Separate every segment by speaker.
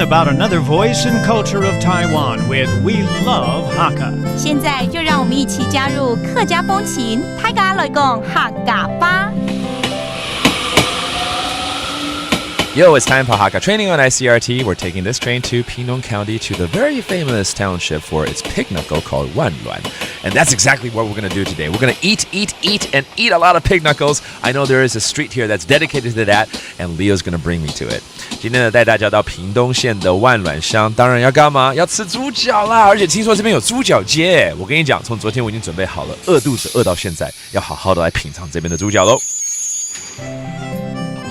Speaker 1: about another voice and culture of Taiwan with We Love Hakka.
Speaker 2: 现在就让我们一起加入客家风情，大家来讲客家吧。
Speaker 3: Yo, it's time for Hakka training on ICRT. We're taking this train to Pingtung County to the very famous township for its pig knuckle called Wanluan. And that's exactly what we're going to do today. We're going to eat, and eat a lot of pig knuckles. I know there is a street here that's dedicated to that, and Leo's going to bring me to it. 今天呢，带大家到屏东县的万峦乡，当然要干嘛？要吃猪脚啦！而且听说这边有猪脚街。我跟你讲，从昨天我已经准备好了，饿肚子饿到现在，要好好的来品尝这边的猪脚喽。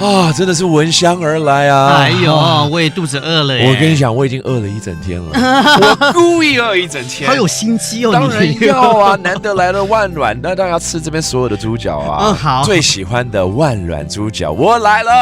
Speaker 3: 啊，真的是闻香而来啊！
Speaker 4: 哎呦，我也肚子饿了耶！
Speaker 3: 我跟你讲，我已经饿了一整天了，我故意饿一整天，
Speaker 4: 好有心机哦！
Speaker 3: 当然要啊，难得来了万峦，那当然要吃这边所有的猪脚啊。
Speaker 4: 好，
Speaker 3: 最喜欢的万峦猪脚，我来了！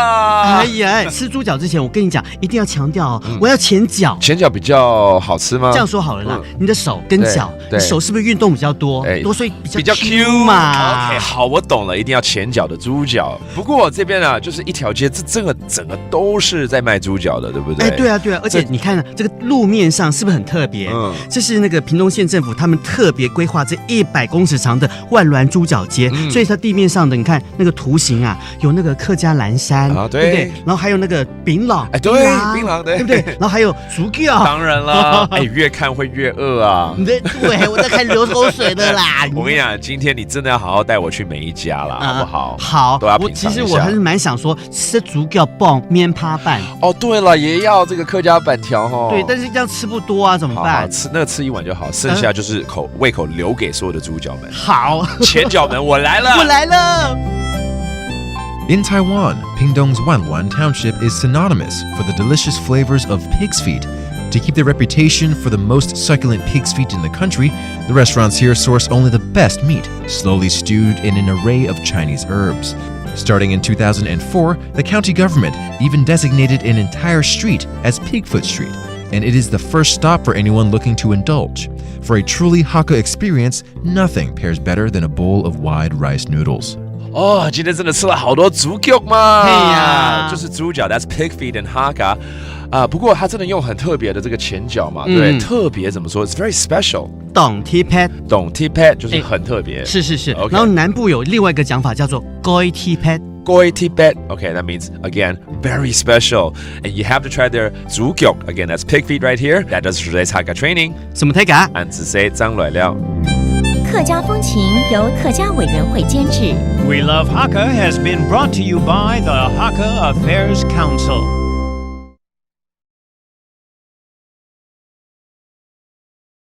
Speaker 4: 哎呀，吃猪脚之前，我跟你讲，一定要强调哦，我要前脚。
Speaker 3: 前脚比较好吃吗？
Speaker 4: 这样说好了啦，你的手跟脚，你手是不是运动比较多？多所以比较 Q 嘛。
Speaker 3: OK， 好，我懂了，一定要前脚的猪脚。不过这边啊，就是一条街，这个整个都是在卖猪脚的，对不对？
Speaker 4: 哎，对啊，对啊，而且你看这个路面上是不是很特别？这是那个屏东县政府他们特别规划这100公尺长的万峦猪脚街，所以它地面上的你看那个图形啊，有那个客家蓝山，对不对？然后还有那个槟榔，
Speaker 3: 哎，对，槟榔，对不
Speaker 4: 对？然后还有猪脚，
Speaker 3: 当然了，哎，越看会越饿啊！
Speaker 4: 对，我在看流口水的啦。
Speaker 3: 我跟你讲，今天你真的要好好带我去每一家啦，好不好？
Speaker 4: 好，
Speaker 3: 都要品尝一下。
Speaker 4: 其实我还是蛮想说吃猪脚棒面趴饭。
Speaker 3: 哦，对了，也要这个客家板条哦。
Speaker 4: 对，但是这样吃不多啊，怎么办？
Speaker 3: 吃一碗就好，剩下就是胃口留给所有的猪脚们。
Speaker 4: 好，
Speaker 3: 前脚们，我来了，
Speaker 4: 我来了。
Speaker 5: In Taiwan, Pingtung's Wanluan Township is synonymous for the delicious flavors of pig's feet. To keep their reputation for the most succulent pig's feet in the country, the restaurants here source only the best meat, slowly stewed in an array of Chinese herbs. Starting in 2004, the county government even designated an entire street as Pigfoot Street, and it is the first stop for anyone looking to indulge. For a truly Hakka experience, nothing pairs better than a bowl of wide rice noodles.
Speaker 3: 哦，今天真的吃了好多猪脚嘛！
Speaker 4: 嘿呀，
Speaker 3: 就是猪脚 ，That's pig feet and Hakka。不过它真的用很特别的这个前脚嘛，对，特别怎么说 ？It's very special。
Speaker 4: 懂 T pad，
Speaker 3: 懂 T pad 就是很特别。
Speaker 4: 是。然后南部有另外一个讲法叫做 Goi T pad。Goi
Speaker 3: T pad. Okay, that means again very special, and you have to try their 猪脚 again. That's pig feet right here. That does today's Hakka training.
Speaker 4: 什么 take 啊？
Speaker 3: 俺只say 张来了。
Speaker 2: 客家风情由客家委员会监制。
Speaker 1: We Love Hakka has been brought to you by the Hakka Affairs Council.